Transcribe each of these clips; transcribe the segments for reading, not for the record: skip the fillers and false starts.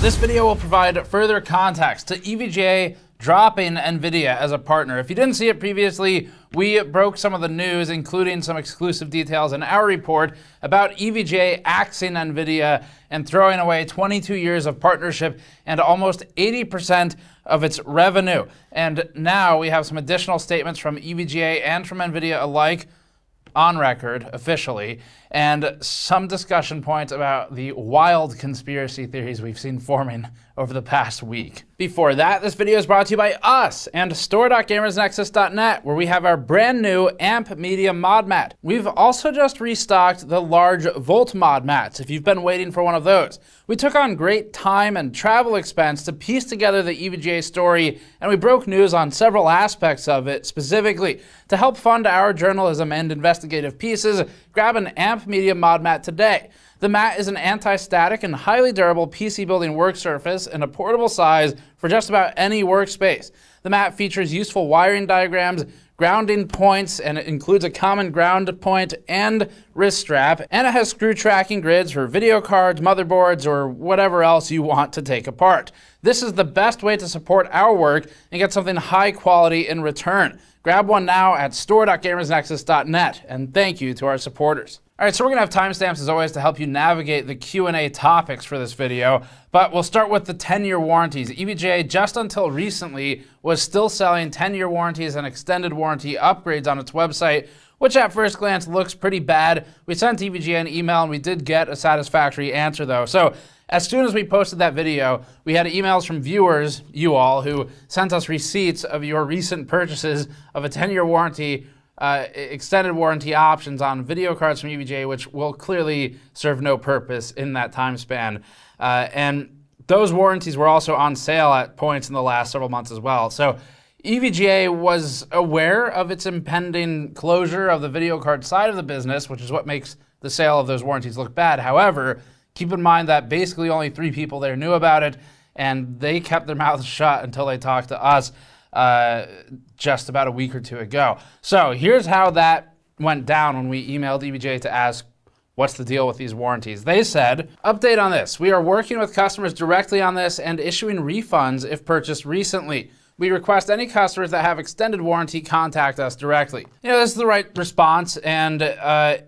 This video will provide further context to EVGA dropping NVIDIA as a partner. If you didn't see it previously, we broke some of the news, including some exclusive details in our report about EVGA axing NVIDIA and throwing away 22 years of partnership and almost 80% of its revenue. And now we have some additional statements from EVGA and from NVIDIA alike on record, officially, and some discussion points about the wild conspiracy theories we've seen forming over the past week. Before that, this video is brought to you by us and store.gamersnexus.net, where we have our brand new AMP Media mod mat. We've also just restocked the large Volt mod mats, if you've been waiting for one of those. We took on great time and travel expense to piece together the EVGA story, and we broke news on several aspects of it specifically. To help fund our journalism and investigative pieces, grab an AMP Media mod mat today. The mat is an anti-static and highly durable PC building work surface in a portable size for just about any workspace. The mat features useful wiring diagrams, grounding points, and it includes a common ground point and wrist strap, and it has screw tracking grids for video cards, motherboards, or whatever else you want to take apart. This is the best way to support our work and get something high quality in return. Grab one now at store.gamersnexus.net, and thank you to our supporters. All right, so we're gonna have timestamps as always to help you navigate the Q&A topics for this video, but we'll start with the 10-year warranties. EVGA, just until recently, was still selling 10-year warranties and extended warranty upgrades on its website, which at first glance looks pretty bad. We sent EVGA an email and we did get a satisfactory answer though. So as soon as we posted that video, we had emails from viewers, you all, who sent us receipts of your recent purchases of a 10-year warranty, extended warranty options on video cards from EVGA, which will clearly serve no purpose in that time span. And those warranties were also on sale at points in the last several months as well. So EVGA was aware of its impending closure of the video card side of the business, which is what makes the sale of those warranties look bad. However, keep in mind that basically only 3 people there knew about it, and they kept their mouths shut until they talked to us just about a week or 2 ago. So here's how that went down when we emailed EVGA to ask, what's the deal with these warranties? They said, update on this. We are working with customers directly on this and issuing refunds if purchased recently. We request any customers that have extended warranty contact us directly. You know, this is the right response, and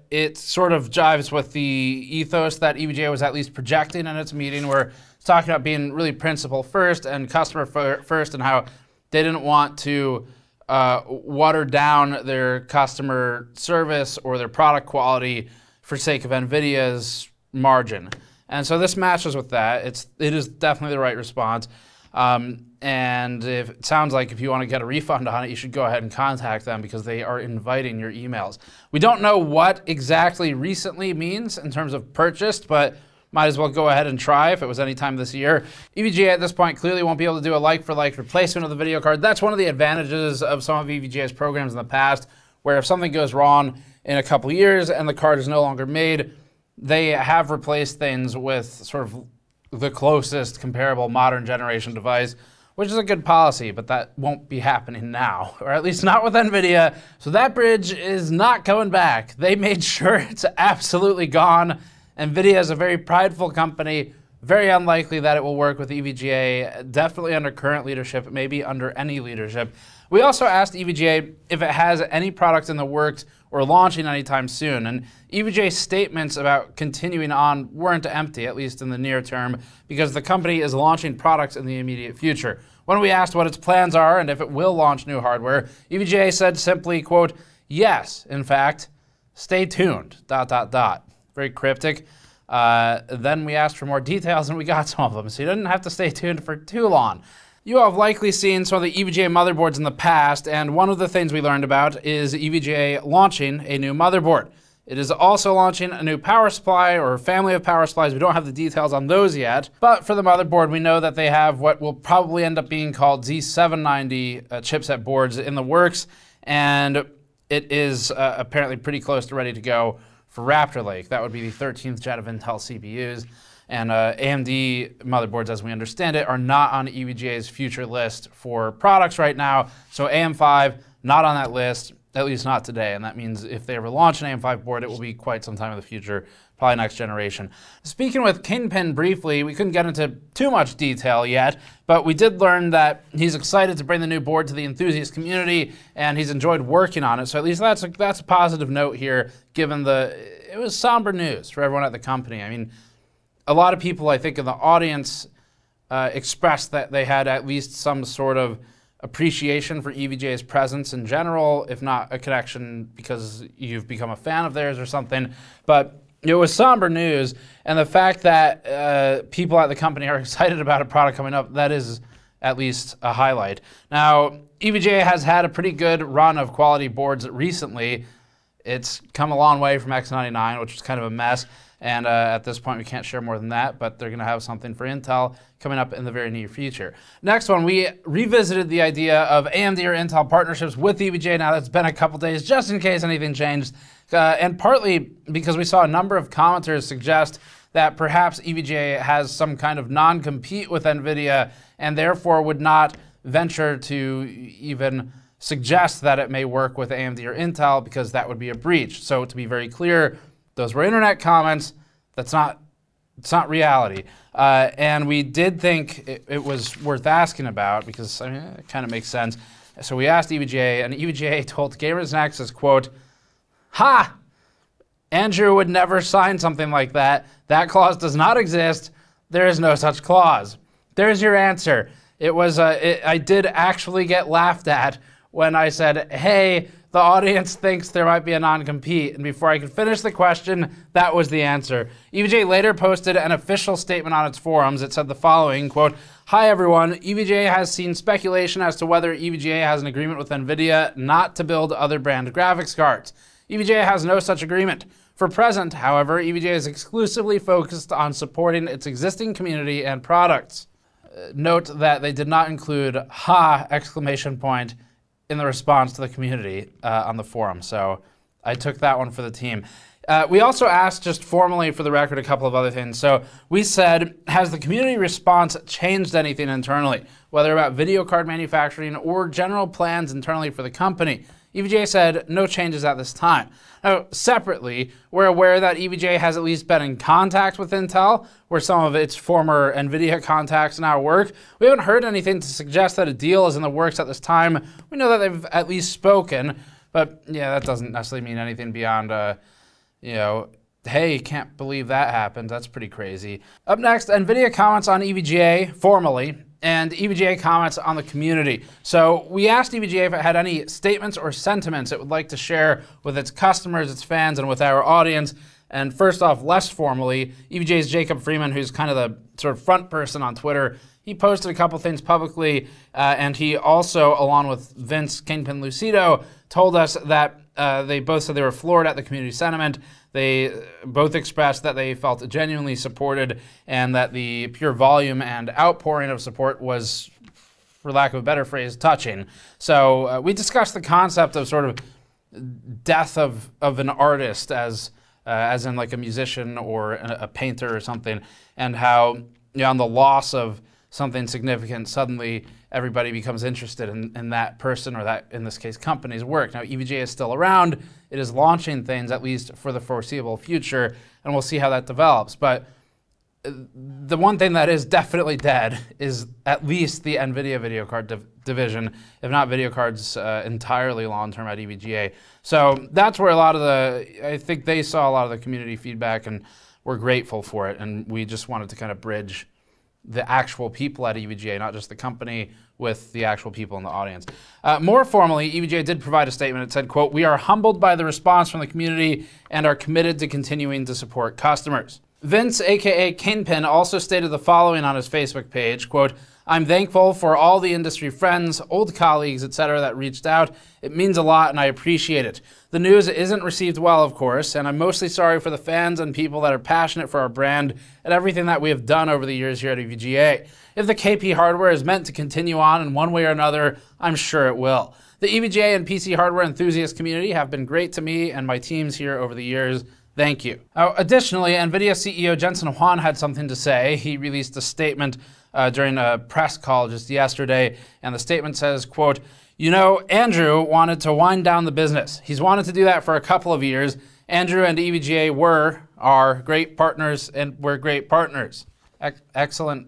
it sort of jives with the ethos that EVGA was at least projecting in its meeting, where it's talking about being really principle first and customer first, and how they didn't want to water down their customer service or their product quality for sake of NVIDIA's margin. And so this matches with that. It is definitely the right response. And it sounds like if you want to get a refund on it, you should go ahead and contact them because they are inviting your emails. We don't know what exactly recently means in terms of purchased, but might as well go ahead and try if it was any time this year. EVGA at this point clearly won't be able to do a like-for-like replacement of the video card. That's one of the advantages of some of EVGA's programs in the past, where if something goes wrong in a couple years and the card is no longer made, they have replaced things with sort of the closest comparable modern generation device, which is a good policy, but that won't be happening now, or at least not with NVIDIA. So that bridge is not coming back. They made sure it's absolutely gone. NVIDIA is a very prideful company, very unlikely that it will work with EVGA, definitely under current leadership, maybe under any leadership. We also asked EVGA if it has any products in the works or launching anytime soon, and EVGA's statements about continuing on weren't empty, at least in the near term, because the company is launching products in the immediate future. When we asked what its plans are and if it will launch new hardware, EVGA said simply, quote, yes, in fact, stay tuned, ... Very cryptic. Then we asked for more details and we got some of them, so you didn't have to stay tuned for too long. You all have likely seen some of the EVGA motherboards in the past, and one of the things we learned about is EVGA launching a new motherboard. It is also launching a new power supply or family of power supplies. We don't have the details on those yet, but for the motherboard, we know that they have what will probably end up being called Z790 chipset boards in the works, and it is apparently pretty close to ready to go for Raptor Lake. That would be the 13th gen of Intel CPUs. And AMD motherboards, as we understand it, are not on EVGA's future list for products right now. So AM5, not on that list. at least not today. And that means if they ever launch an AM5 board, it will be quite some time in the future, probably next generation. Speaking with Kingpin briefly, we couldn't get into too much detail yet, but we did learn that he's excited to bring the new board to the enthusiast community, and he's enjoyed working on it. So at least that's a positive note here, given it was somber news for everyone at the company. I mean, a lot of people, I think, in the audience expressed that they had at least some sort of appreciation for EVGA's presence in general, if not a connection because you've become a fan of theirs or something. But it was somber news, and the fact that people at the company are excited about a product coming up, that is at least a highlight. Now, EVGA has had a pretty good run of quality boards recently. It's come a long way from X99, which is kind of a mess, and at this point we can't share more than that, but they're going to have something for Intel coming up in the very near future. Next one, we revisited the idea of AMD or Intel partnerships with EVGA. Now that's been a couple days, just in case anything changed, and partly because we saw a number of commenters suggest that perhaps EVGA has some kind of non-compete with NVIDIA and therefore would not venture to even suggest that it may work with AMD or Intel because that would be a breach. So to be very clear, those were internet comments. It's not reality. And we did think it was worth asking about because I mean, it kind of makes sense. So we asked EVGA, and EVGA told Gamers Nexus, quote, "Ha! Andrew would never sign something like that. That clause does not exist. There is no such clause." There's your answer. It was I did actually get laughed at when I said, hey, the audience thinks there might be a non-compete. And before I could finish the question, that was the answer. EVGA later posted an official statement on its forums. It said the following, quote, "Hi everyone, EVGA has seen speculation as to whether EVGA has an agreement with NVIDIA not to build other brand graphics cards. EVGA has no such agreement. For present, however, EVGA is exclusively focused on supporting its existing community and products." Note that they did not include "ha!" exclamation point in the response to the community on the forum. So I took that one for the team. We also asked, just formally for the record, a couple of other things. So we said, has the community response changed anything internally, whether about video card manufacturing or general plans internally for the company? EVGA said no changes at this time. Now, separately, we're aware that EVGA has at least been in contact with Intel, where some of its former NVIDIA contacts now work. We haven't heard anything to suggest that a deal is in the works at this time. We know that they've at least spoken, but yeah, that doesn't necessarily mean anything beyond, you know, hey, can't believe that happened. That's pretty crazy. Up next, NVIDIA comments on EVGA formally, and EVGA comments on the community. So we asked EVGA if it had any statements or sentiments it would like to share with its customers, its fans, and with our audience. And first off, less formally, EVGA's Jacob Freeman, who's kind of the sort of front person on Twitter, he posted a couple things publicly, and he also, along with Vince Kingpin Lucido, told us that they both said they were floored at the community sentiment. They both expressed that they felt genuinely supported and that the pure volume and outpouring of support was, for lack of a better phrase, touching. So we discussed the concept of sort of death of an artist as in like a musician or a painter or something, and how, you know, on the loss of something significant, suddenly everybody becomes interested in that person or that, in this case, company's work. Now, EVGA is still around. It is launching things, at least for the foreseeable future, and we'll see how that develops. But the one thing that is definitely dead is at least the NVIDIA video card division, if not video cards entirely long-term at EVGA. So that's where a lot of I think they saw a lot of the community feedback, and we're grateful for it, and we just wanted to kind of bridge the actual people at EVGA, not just the company, with the actual people in the audience. More formally, EVGA did provide a statement. It said, quote, "We are humbled by the response from the community and are committed to continuing to support customers." Vince, aka Kingpin, also stated the following on his Facebook page, quote, "I'm thankful for all the industry friends, old colleagues, etc. that reached out. It means a lot and I appreciate it. The news isn't received well, of course, and I'm mostly sorry for the fans and people that are passionate for our brand and everything that we have done over the years here at EVGA. If the KP hardware is meant to continue on in one way or another, I'm sure it will. The EVGA and PC hardware enthusiast community have been great to me and my teams here over the years. Thank you." Additionally, NVIDIA CEO Jensen Huang had something to say. He released a statement during a press call just yesterday, and the statement says, quote, You know, Andrew wanted to wind down the business. He's wanted to do that for a couple of years. Andrew and EVGA are great partners, and we're great partners. Excellent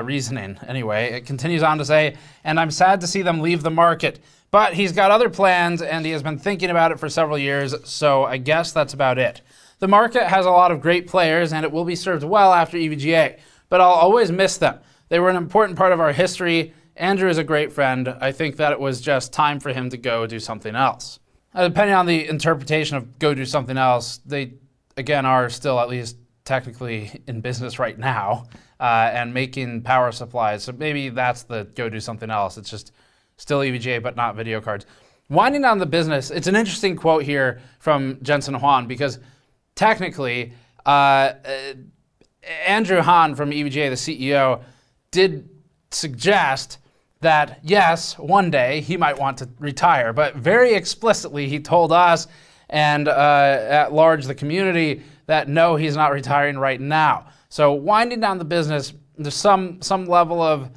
reasoning. Anyway, it continues on to say, and I'm sad to see them leave the market. But he's got other plans, and he has been thinking about it for several years, so I guess that's about it. The market has a lot of great players, and it will be served well after EVGA, but I'll always miss them. They were an important part of our history. Andrew is a great friend. I think that it was just time for him to go do something else. Depending on the interpretation of go do something else, they, again, are still at least technically in business right now and making power supplies, so maybe that's the go do something else. It's just still EVGA, but not video cards. Winding down the business, it's an interesting quote here from Jensen Huang, because technically, Andrew Han from EVGA, the CEO, did suggest that, yes, one day he might want to retire, but very explicitly he told us and at large the community that no, he's not retiring right now. So winding down the business, there's some level of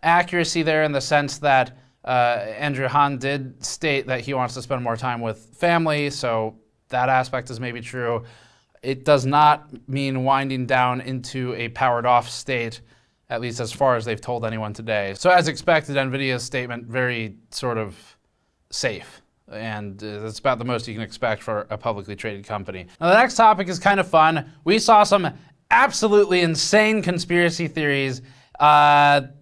accuracy there in the sense that Andrew Han did state that he wants to spend more time with family, so that aspect is maybe true. It does not mean winding down into a powered off state, at least as far as they've told anyone today. So as expected, NVIDIA's statement very sort of safe, and that's about the most you can expect for a publicly traded company. Now the next topic is kind of fun. We saw some absolutely insane conspiracy theories. Anyone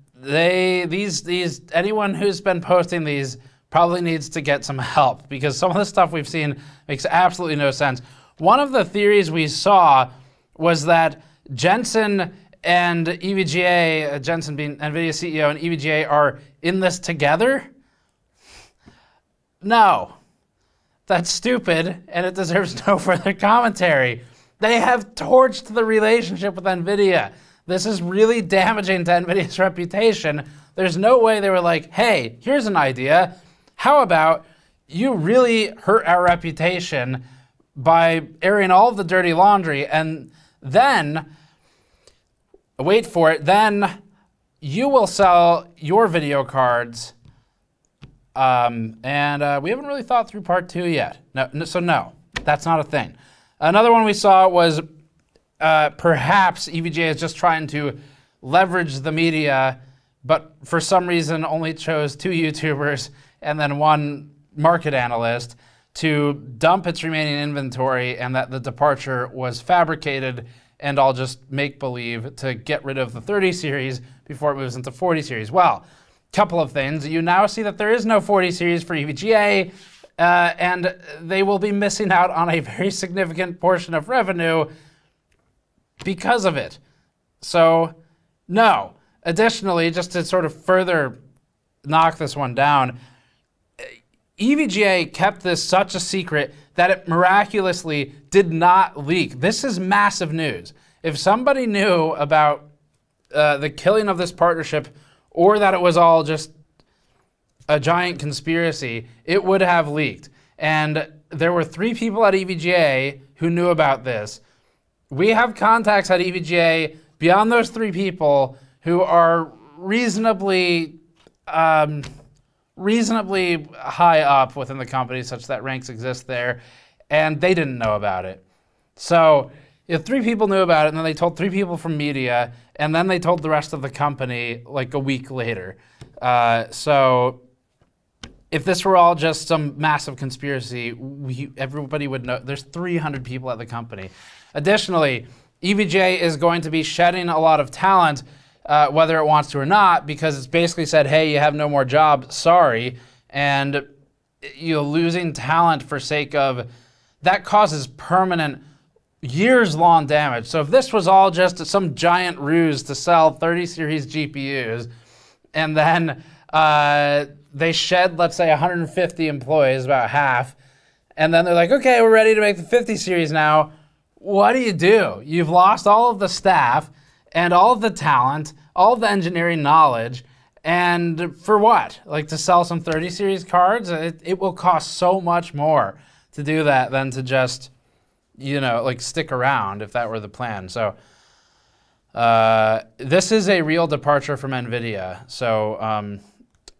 who's been posting these probably needs to get some help, because some of the stuff we've seen makes absolutely no sense. One of the theories we saw was that Jensen and EVGA, Jensen being NVIDIA CEO and EVGA, are in this together. No, that's stupid, and it deserves no further commentary. They have torched the relationship with NVIDIA. This is really damaging to NVIDIA's reputation. There's no way they were like, hey, here's an idea. How about you really hurt our reputation by airing all of the dirty laundry, and then, wait for it, then you will sell your video cards, and we haven't really thought through part 2 yet. So no, that's not a thing. Another one we saw was perhaps EVGA is just trying to leverage the media, but for some reason only chose 2 YouTubers and then 1 market analyst to dump its remaining inventory, and that the departure was fabricated and all just make-believe to get rid of the 30 series before it moves into 40 series. Well, couple of things. You now see that there is no 40 series for EVGA, and they will be missing out on a very significant portion of revenue because of it. So, no. Additionally, just to sort of further knock this one down, EVGA kept this such a secret that it miraculously did not leak. This is massive news. If somebody knew about the killing of this partnership, or that it was all just a giant conspiracy, it would have leaked. And there were 3 people at EVGA who knew about this. We have contacts at EVGA beyond those 3 people who are reasonably high up within the company, such that ranks exist there, and they didn't know about it. So if 3 people knew about it, and then they told 3 people from media, and then they told the rest of the company like a week later. So if this were all just some massive conspiracy, everybody would know. There's 300 people at the company. Additionally, EVGA is going to be shedding a lot of talent, whether it wants to or not, because it's basically said, hey, you have no more job, sorry. And you're losing talent for sake of, that causes permanent, years-long damage. So if this was all just some giant ruse to sell 30 series GPUs, and then they shed, let's say, 150 employees, about half, and then they're like, okay, we're ready to make the 50 series now, what do? You've lost all of the staff, and all of the talent, all of the engineering knowledge, and for what? Like to sell some 30 series cards? It will cost so much more to do that than to just, you know, like stick around if that were the plan. So this is a real departure from NVIDIA. So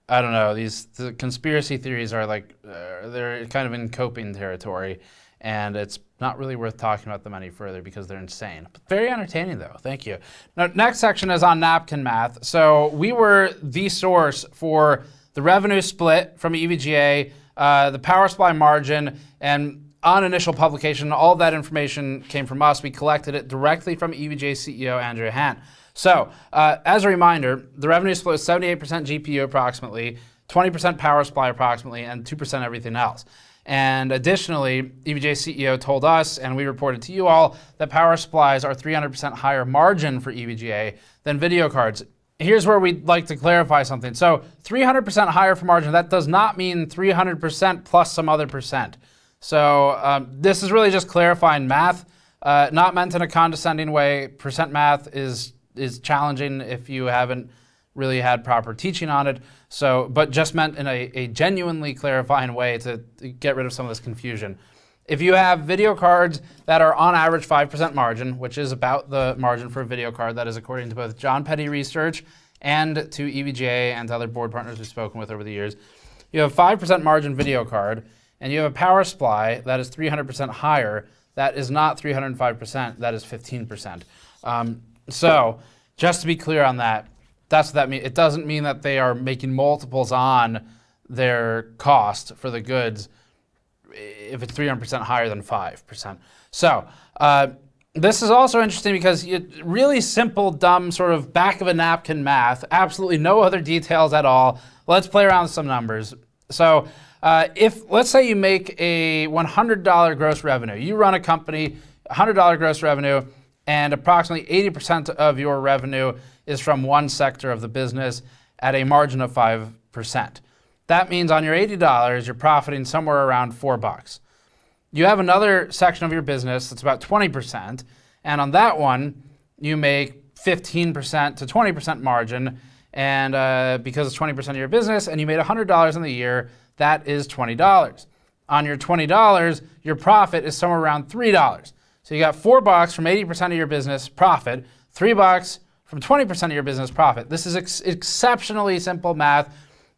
I don't know, the conspiracy theories are like, they're kind of in coping territory, and it's not really worth talking about them any further because they're insane. But very entertaining though, thank you. Now, next section is on Napkin math. So we were the source for the revenue split from EVGA, the power supply margin, and on initial publication, all that information came from us. We collected it directly from EVGA CEO Andrea Huang. So, as a reminder, the revenue split is 78% GPU approximately, 20% power supply approximately, and 2% everything else. And additionally, EVGA CEO told us, and we reported to you all, that power supplies are 300% higher margin for EVGA than video cards. Here's where we'd like to clarify something. So 300% higher for margin, that does not mean 300% plus some other percent. So this is really just clarifying math, not meant in a condescending way. Percent math is challenging if you haven't really had proper teaching on it. So, but just meant in a genuinely clarifying way to get rid of some of this confusion. If you have video cards that are on average 5% margin, which is about the margin for a video card, that is according to both John Petty Research and to EVGA and to other board partners we've spoken with over the years, you have 5% margin video card, and you have a power supply that is 300% higher. That is not 305%, that is 15%. So just to be clear on that, that's what that means. It doesn't mean that they are making multiples on their cost for the goods if it's 300% higher than 5%. So this is also interesting because really simple, dumb, sort of back of a napkin math, absolutely no other details at all. Let's play around with some numbers. So if, let's say you make a $100 gross revenue, you run a company, $100 gross revenue, and approximately 80% of your revenue is from one sector of the business at a margin of 5%. That means on your $80, you're profiting somewhere around $4. You have another section of your business that's about 20%, and on that one, you make 15% to 20% margin, and because it's 20% of your business, and you made $100 in the year, that is $20. On your $20, your profit is somewhere around $3. So you got $4 from 80% of your business profit, $3 from 20% of your business profit. This is exceptionally simple math.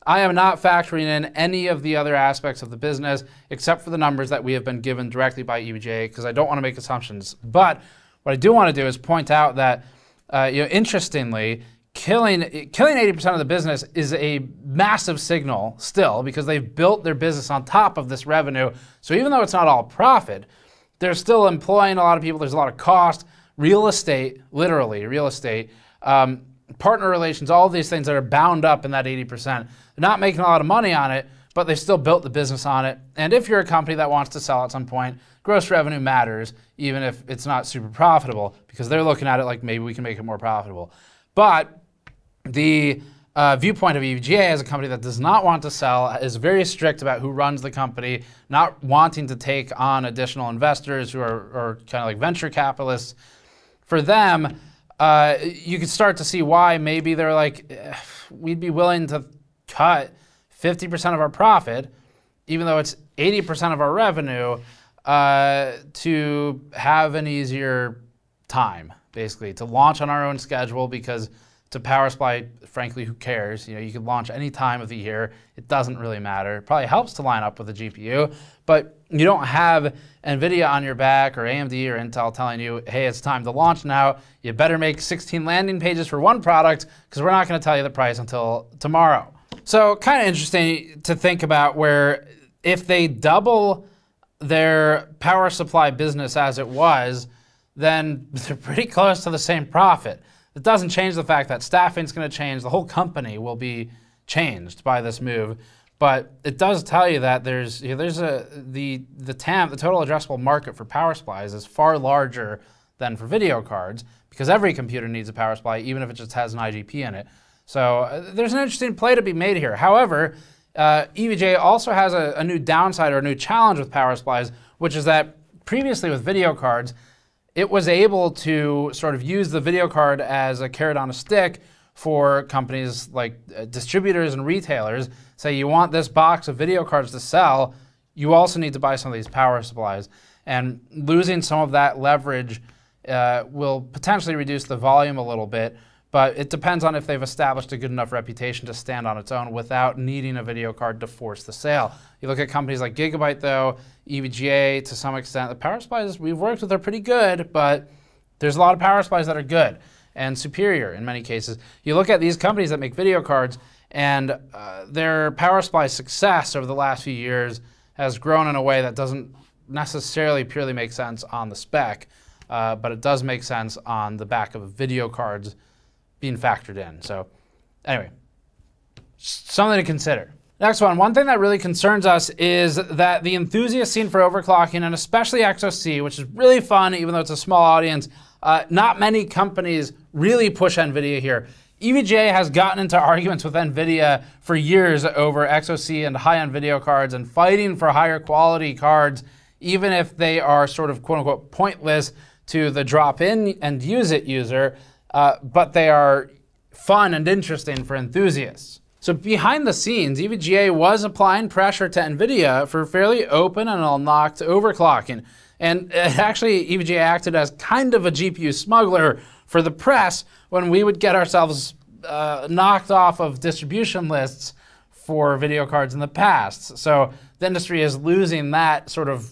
I am not factoring in any of the other aspects of the business except for the numbers that we have been given directly by EVGA because I don't want to make assumptions. But what I do want to do is point out that, interestingly, killing 80% of the business is a massive signal still because they've built their business on top of this revenue. So even though it's not all profit, they're still employing a lot of people. There's a lot of cost, real estate, literally real estate, partner relations, all these things that are bound up in that 80%. They're not making a lot of money on it, but they've still built the business on it. And if you're a company that wants to sell at some point, gross revenue matters, even if it's not super profitable, because they're looking at it like maybe we can make it more profitable. But the viewpoint of EVGA as a company that does not want to sell is very strict about who runs the company, not wanting to take on additional investors who are kind of like venture capitalists. For them, you could start to see why maybe they're like, we'd be willing to cut 50% of our profit, even though it's 80% of our revenue, to have an easier time, basically, to launch on our own schedule because to power supply, frankly, who cares? You know, you could launch any time of the year. It doesn't really matter. It probably helps to line up with a GPU, but you don't have NVIDIA on your back or AMD or Intel telling you, hey, it's time to launch now. You better make 16 landing pages for one product because we're not going to tell you the price until tomorrow. So kind of interesting to think about where if they double their power supply business as it was, then they're pretty close to the same profit. It doesn't change the fact that staffing's going to change. The whole company will be changed by this move. But it does tell you that the TAM, the total addressable market for power supplies, is far larger than for video cards because every computer needs a power supply, even if it just has an IGP in it. So there's an interesting play to be made here. However, EVGA also has a new downside or a new challenge with power supplies, which is that previously with video cards, it was able to sort of use the video card as a carrot on a stick for companies like distributors and retailers. Say you want this box of video cards to sell, you also need to buy some of these power supplies. And losing some of that leverage will potentially reduce the volume a little bit. but it depends on if they've established a good enough reputation to stand on its own without needing a video card to force the sale. You look at companies like Gigabyte though, EVGA to some extent, the power supplies we've worked with are pretty good, but there's a lot of power supplies that are good and superior in many cases. You look at these companies that make video cards, and their power supply success over the last few years has grown in a way that doesn't necessarily purely make sense on the spec, but it does make sense on the back of video cards being factored in. So anyway, something to consider. Next one thing that really concerns us is that the enthusiast scene for overclocking, and especially XOC, which is really fun even though it's a small audience, not many companies really push NVIDIA here. EVGA has gotten into arguments with NVIDIA for years over XOC and high-end video cards and fighting for higher quality cards, even if they are sort of quote-unquote pointless to the drop-in and use-it user, but they are fun and interesting for enthusiasts. So behind the scenes, EVGA was applying pressure to NVIDIA for fairly open and unlocked overclocking. And actually, EVGA acted as kind of a GPU smuggler for the press when we would get ourselves knocked off of distribution lists for video cards in the past. So the industry is losing that sort of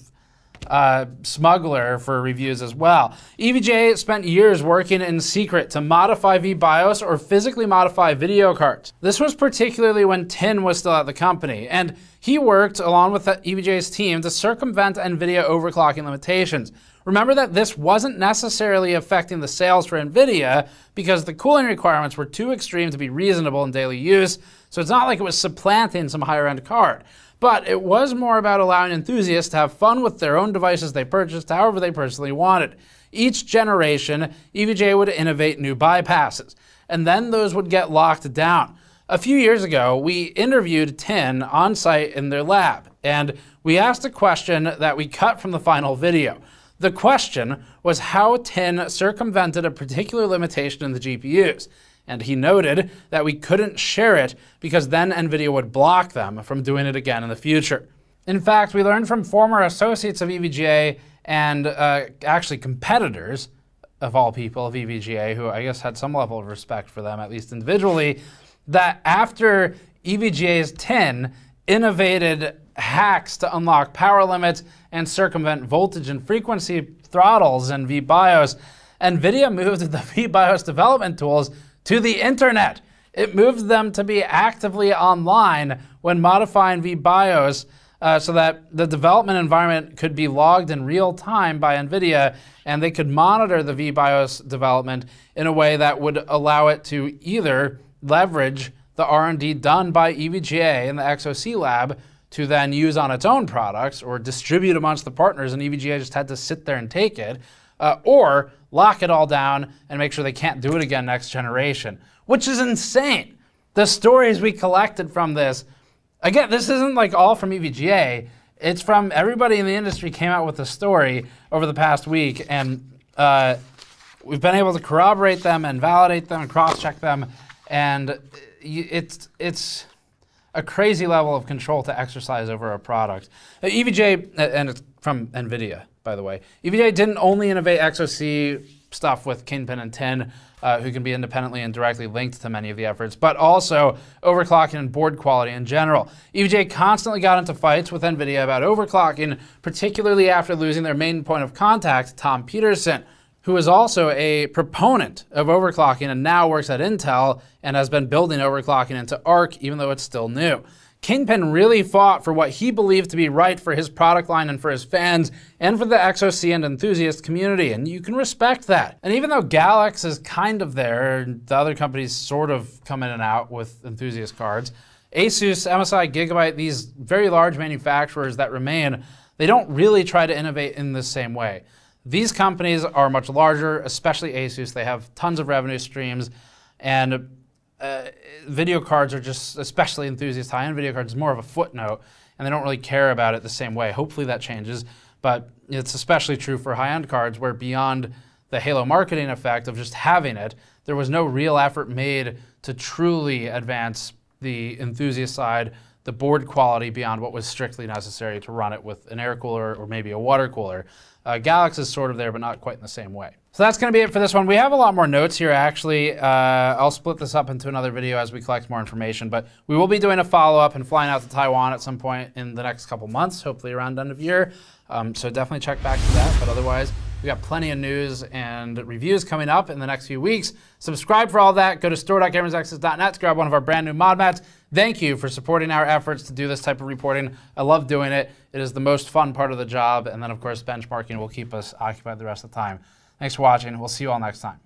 smuggler for reviews as well. EVGA spent years working in secret to modify vBIOS or physically modify video cards. This was particularly when Tin was still at the company, and he worked along with EVGA's team to circumvent NVIDIA overclocking limitations. Remember that this wasn't necessarily affecting the sales for NVIDIA because the cooling requirements were too extreme to be reasonable in daily use, so it's not like it was supplanting some higher-end card. But it was more about allowing enthusiasts to have fun with their own devices they purchased however they personally wanted. Each generation, EVGA would innovate new bypasses, and then those would get locked down. A few years ago, we interviewed Tin on site in their lab, and we asked a question that we cut from the final video. The question was how Tin circumvented a particular limitation in the GPUs. And he noted that we couldn't share it because then NVIDIA would block them from doing it again in the future. In fact, we learned from former associates of EVGA and actually competitors, of all people, of EVGA, who I guess had some level of respect for them, at least individually, that after EVGA's Tin innovated hacks to unlock power limits and circumvent voltage and frequency throttles in vBIOS, NVIDIA moved the vBIOS development tools to the internet. It moved them to be actively online when modifying vBIOS so that the development environment could be logged in real time by NVIDIA, and they could monitor the vBIOS development in a way that would allow it to either leverage the R&D done by EVGA in the XOC lab to then use on its own products or distribute amongst the partners, and EVGA just had to sit there and take it, or lock it all down and make sure they can't do it again next generation, which is insane. The stories we collected from this, again, this isn't like all from EVGA, it's from everybody in the industry came out with a story over the past week, and we've been able to corroborate them and validate them and cross-check them, and it's a crazy level of control to exercise over a product. EVGA, and it's from NVIDIA, by the way. EVGA didn't only innovate XOC stuff with Kingpin and Tin, who can be independently and directly linked to many of the efforts, but also overclocking and board quality in general. EVGA constantly got into fights with NVIDIA about overclocking, particularly after losing their main point of contact, Tom Peterson, who is also a proponent of overclocking and now works at Intel and has been building overclocking into Arc, even though it's still new. Kingpin really fought for what he believed to be right for his product line and for his fans and for the XOC and enthusiast community, and you can respect that. And even though Galax is kind of there, and the other companies sort of come in and out with enthusiast cards, Asus, MSI, Gigabyte, these very large manufacturers that remain, they don't really try to innovate in the same way. These companies are much larger, especially Asus. They have tons of revenue streams, and video cards are just, especially enthusiast high-end video cards, more of a footnote, and they don't really care about it the same way. Hopefully that changes, but it's especially true for high-end cards where beyond the halo marketing effect of just having it, there was no real effort made to truly advance the enthusiast side, the board quality beyond what was strictly necessary to run it with an air cooler or maybe a water cooler. Galax is sort of there, but not quite in the same way. So that's going to be it for this one. We have a lot more notes here, actually. I'll split this up into another video as we collect more information, but we will be doing a follow-up and flying out to Taiwan at some point in the next couple months, hopefully around end of year. So definitely check back to that, but otherwise, we got plenty of news and reviews coming up in the next few weeks. Subscribe for all that. Go to store.gamersnexus.net to grab one of our brand new mod mats. Thank you for supporting our efforts to do this type of reporting. I love doing it. It is the most fun part of the job. And then, of course, benchmarking will keep us occupied the rest of the time. Thanks for watching. We'll see you all next time.